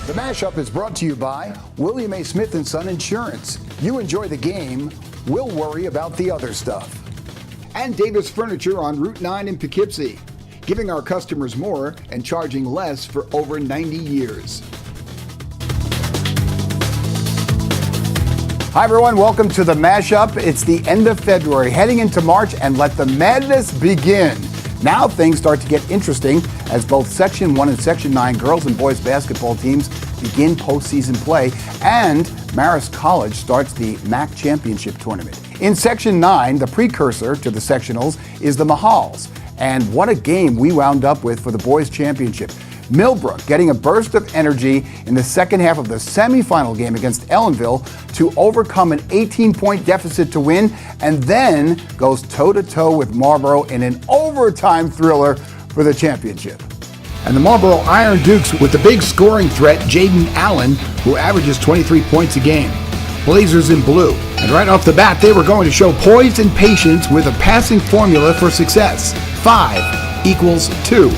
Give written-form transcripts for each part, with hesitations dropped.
The MashUp is brought to you by William A. Smith & Son Insurance. You enjoy the game, we'll worry about the other stuff. And Davis Furniture on Route 9 in Poughkeepsie, giving our customers more and charging less for over 90 years. Hi everyone, welcome to the MashUp. It's the end of February, heading into March, and let the madness begin. Now things start to get interesting as both Section 1 and Section 9 girls and boys basketball teams begin postseason play, and Marist College starts the MAC Championship Tournament. In Section 9, the precursor to the sectionals is the Mahals, and what a game we wound up with for the boys championship. Millbrook getting a burst of energy in the second half of the semifinal game against Ellenville to overcome an 18-point deficit to win, and then goes toe-to-toe with Marlboro in an overtime thriller for the championship. And the Marlboro Iron Dukes with the big scoring threat, Jaden Allen, who averages 23 points a game. Blazers in blue. And right off the bat, they were going to show poise and patience with a passing formula for success. 5 equals 2.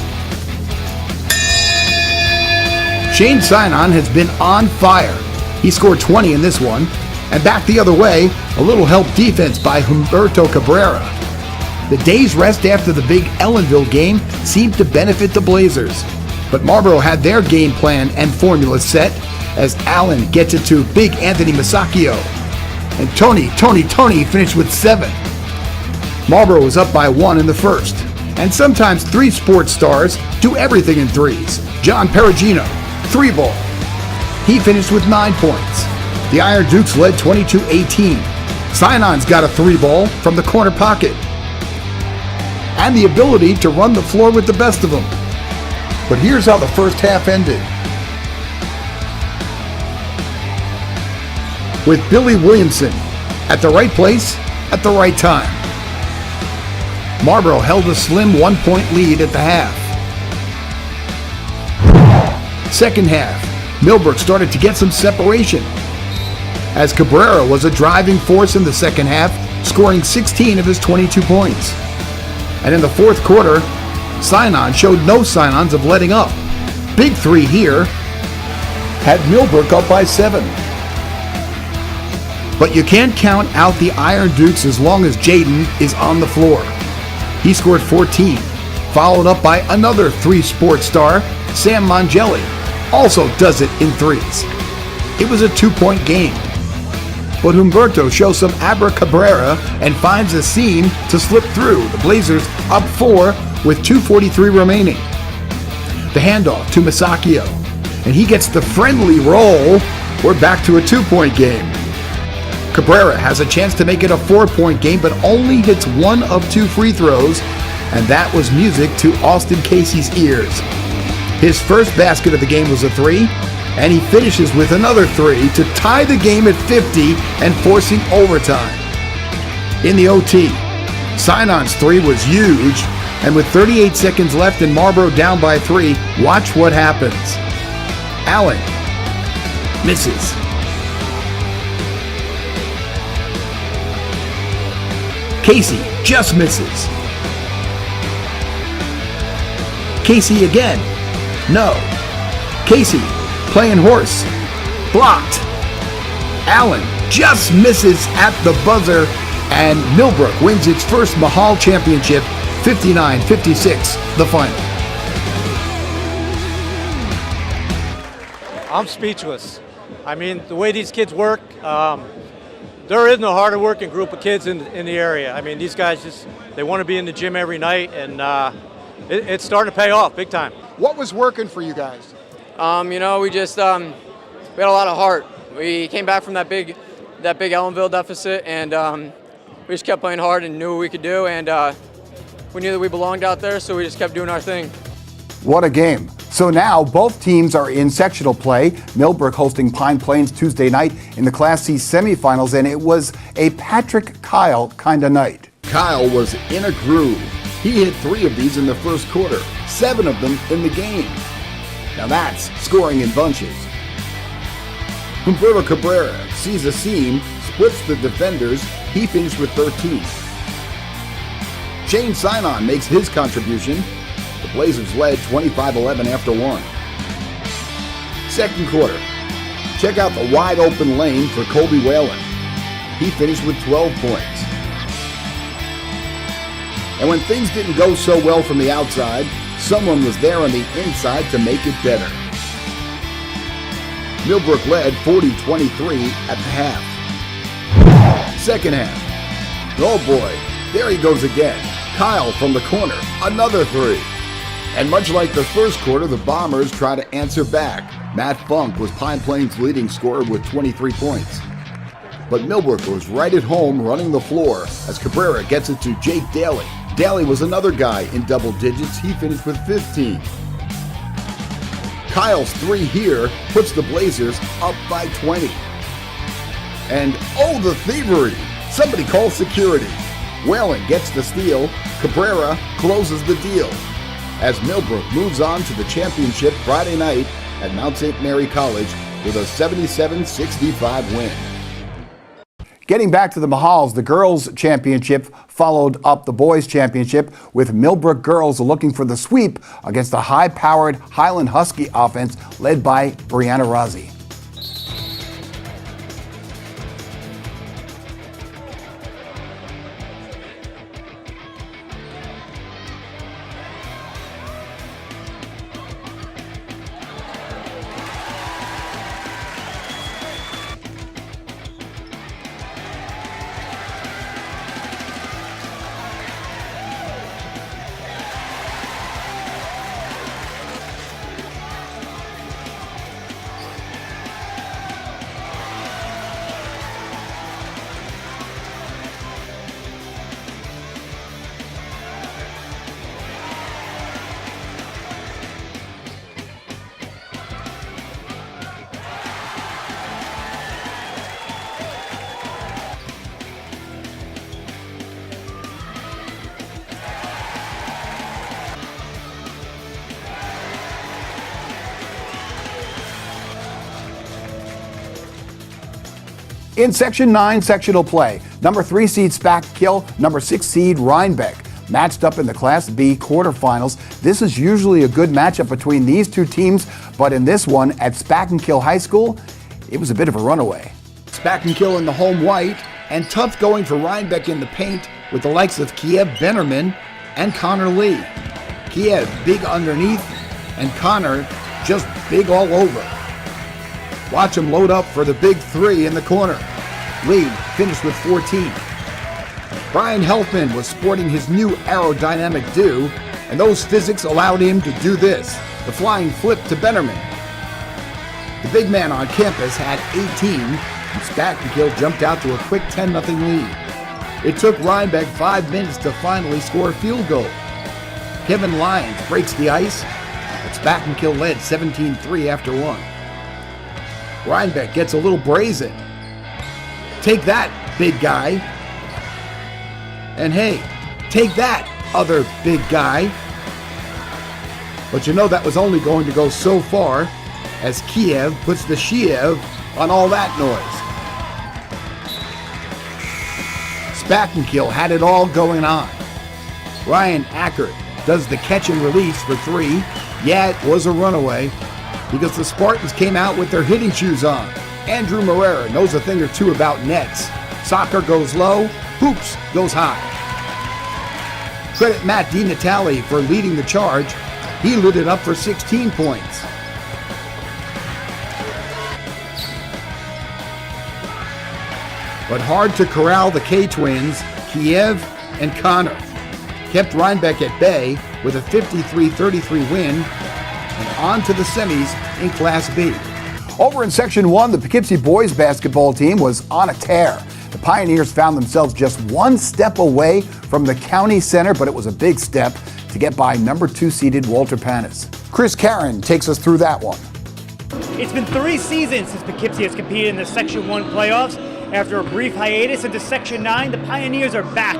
Shane Sinon has been on fire. He scored 20 in this one. And back the other way, a little help defense by Humberto Cabrera. The day's rest after the big Ellenville game seemed to benefit the Blazers. But Marlboro had their game plan and formula set as Allen gets it to big Anthony Masacchio. And Tony finished with 7. Marlboro was up by 1 in the first. And sometimes 3 sports stars do everything in threes. John Perugino, 3-ball. He finished with 9 points. The Iron Dukes led 22-18. Sinon's got a 3-ball from the corner pocket. And the ability to run the floor with the best of them. But here's how the first half ended. With Billy Williamson at the right place at the right time. Marlboro held a slim 1-point lead at the half. Second half, Millbrook started to get some separation as Cabrera was a driving force in the second half, scoring 16 of his 22 points. And in the fourth quarter, Sinon showed no signs of letting up. Big 3 here had Millbrook up by 7. But you can't count out the Iron Dukes as long as Jaden is on the floor. He scored 14, followed up by another 3 sports star, Sam Mangelli, also does it in threes. It was a 2-point game. But Humberto shows some abracadabra and finds a seam to slip through. The Blazers up 4 with 2:43 remaining. The handoff to Masacchio, and he gets the friendly roll. We're back to a 2-point game. Cabrera has a chance to make it a 4-point game, but only hits 1 of 2 free throws, and that was music to Austin Casey's ears. His first basket of the game was a 3, and he finishes with another 3 to tie the game at 50 and forcing overtime. In the OT, Sinon's 3 was huge, and with 38 seconds left and Marlboro down by 3, watch what happens. Allen misses. Casey just misses. Casey again. No. Casey playing horse. Blocked. Allen just misses at the buzzer, and Millbrook wins its first Mahal championship, 59-56, the final. I'm speechless. I mean, the way these kids work, there is no harder working group of kids in the area. I mean, these guys they want to be in the gym every night, and it's starting to pay off big time. What was working for you guys? We just we had a lot of heart. We came back from that big Ellenville deficit, and we just kept playing hard and knew what we could do, and we knew that we belonged out there, so we just kept doing our thing. What a game. So now both teams are in sectional play. Millbrook hosting Pine Plains Tuesday night in the Class C semifinals, and it was a Patrick Kyle kind of night. Kyle was in a groove. He hit 3 of these in the first quarter, 7 of them in the game. Now that's scoring in bunches. Humberto Cabrera sees a seam, splits the defenders. He finished with 13. Shane Sinon makes his contribution. The Blazers led 25-11 after 1. Second quarter. Check out the wide open lane for Colby Whalen. He finished with 12 points. And when things didn't go so well from the outside, someone was there on the inside to make it better. Millbrook led 40-23 at the half. Second half. Oh boy, there he goes again. Kyle from the corner, another three. And much like the first quarter, the Bombers try to answer back. Matt Funk was Pine Plains' leading scorer with 23 points. But Millbrook was right at home running the floor as Cabrera gets it to Jake Daly. Daly was another guy in double digits. He finished with 15. Kyle's three here puts the Blazers up by 20. And oh, the thievery! Somebody call security. Whalen gets the steal. Cabrera closes the deal as Millbrook moves on to the championship Friday night at Mount St. Mary College with a 77-65 win. Getting back to the Mahals, the girls' championship followed up the boys' championship with Millbrook girls looking for the sweep against the high-powered Highland Husky offense led by Brianna Rozzi. In Section 9 sectional play, number 3 seed Spackkill, number 6 seed Rhinebeck matched up in the Class B quarterfinals. This is usually a good matchup between these two teams, but in this one at Spackkill High School, it was a bit of a runaway. Spackkill in the home white, and tough going for Rhinebeck in the paint with the likes of Kiev Bennerman and Connor Lee. Kiev big underneath, and Connor just big all over. Watch him load up for the big three in the corner. Lee finished with 14. Brian Helfman was sporting his new aerodynamic do, and those physics allowed him to do this, the flying flip to Bennerman. The big man on campus had 18, and Spackkill jumped out to a quick 10-0 lead. It took Rhinebeck 5 minutes to finally score a field goal. Kevin Lyons breaks the ice, but Spackkill led 17-3 after one. Rhinebeck gets a little brazen. Take that, big guy. And hey, take that, other big guy. But you know that was only going to go so far as Kiev puts the Shiev on all that noise. Spackkill had it all going on. Ryan Ackert does the catch and release for 3. Yeah, it was a runaway, because the Spartans came out with their hitting shoes on. Andrew Morera knows a thing or two about nets. Soccer goes low, hoops goes high. Credit Matt DiNatale for leading the charge. He lit it up for 16 points. But hard to corral the K-twins, Kiev and Connor. Kept Rhinebeck at bay with a 53-33 win, and on to the semis in Class B. Over in Section 1, the Poughkeepsie boys basketball team was on a tear. The Pioneers found themselves just one step away from the county center, but it was a big step to get by number 2 seeded Walter Panis. Chris Karen takes us through that one. It's been 3 seasons since Poughkeepsie has competed in the Section 1 playoffs. After a brief hiatus into Section 9, the Pioneers are back.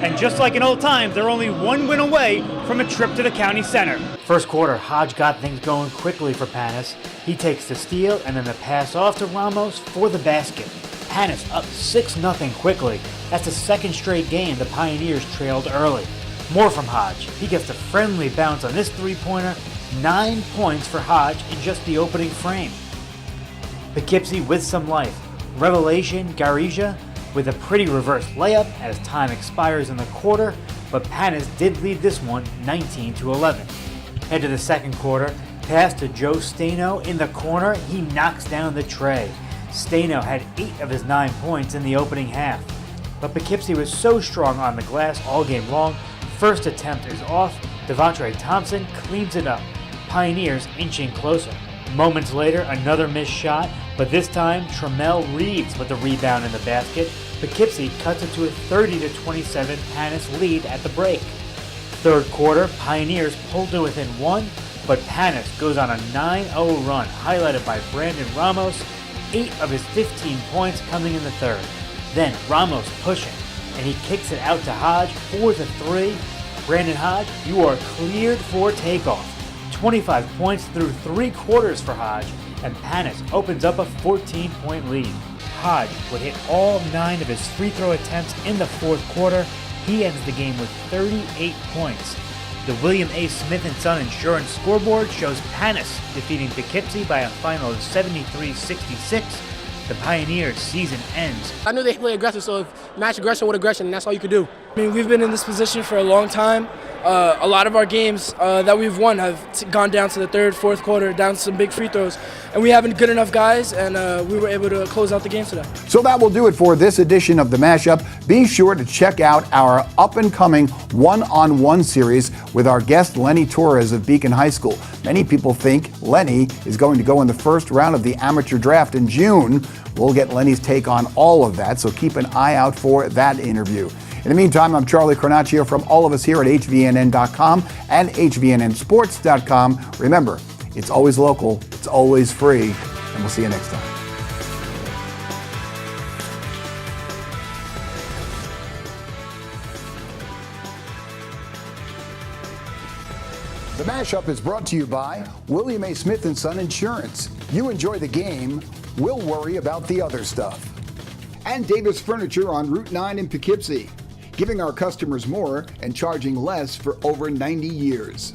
And just like in old times, they're only one win away from a trip to the county center. First quarter, Hodge got things going quickly for Panis. He takes the steal and then the pass off to Ramos for the basket. Panis up 6-0 quickly. That's the second straight game the Pioneers trailed early. More from Hodge. He gets a friendly bounce on this three-pointer, 9 points for Hodge in just the opening frame. Poughkeepsie with some life. Revelation Garija with a pretty reverse layup as time expires in the quarter, but Panis did lead this one 19-11. Head to the second quarter, pass to Joe Stano in the corner, he knocks down the tray. Stano had 8 of his 9 points in the opening half. But Poughkeepsie was so strong on the glass all game long, first attempt is off, Devontre Thompson cleans it up. Pioneers inching closer. Moments later, another missed shot, but this time Trammell Reeves with the rebound in the basket. Poughkeepsie cuts it to a 30-27 Panis lead at the break. Third quarter, Pioneers pulled to within 1, but Panis goes on a 9-0 run, highlighted by Brandon Ramos, 8 of his 15 points coming in the third. Then Ramos pushing, and he kicks it out to Hodge, 4-3. Brandon Hodge, you are cleared for takeoff. 25 points through 3 quarters for Hodge, and Panis opens up a 14-point lead. Hodge would hit all 9 of his free throw attempts in the fourth quarter. He ends the game with 38 points. The William A. Smith & Son Insurance scoreboard shows Panis defeating Poughkeepsie by a final of 73-66. The Pioneers' season ends. I knew they play aggressive, so if match aggression with aggression, and that's all you could do. I mean, we've been in this position for a long time. A lot of our games that we've won have gone down to the third, fourth quarter, down to some big free throws. And we haven't good enough guys, and we were able to close out the game today. So that will do it for this edition of The Mashup. Be sure to check out our up-and-coming one-on-one series with our guest Lenny Torres of Beacon High School. Many people think Lenny is going to go in the first round of the amateur draft in June. We'll get Lenny's take on all of that, so keep an eye out for that interview. In the meantime, I'm Charlie Carnaccio from all of us here at HVNN.com and HVNNSports.com. Remember, it's always local, it's always free, and we'll see you next time. The Mashup is brought to you by William A. Smith & Son Insurance. You enjoy the game, we'll worry about the other stuff. And Davis Furniture on Route 9 in Poughkeepsie, giving our customers more and charging less for over 90 years.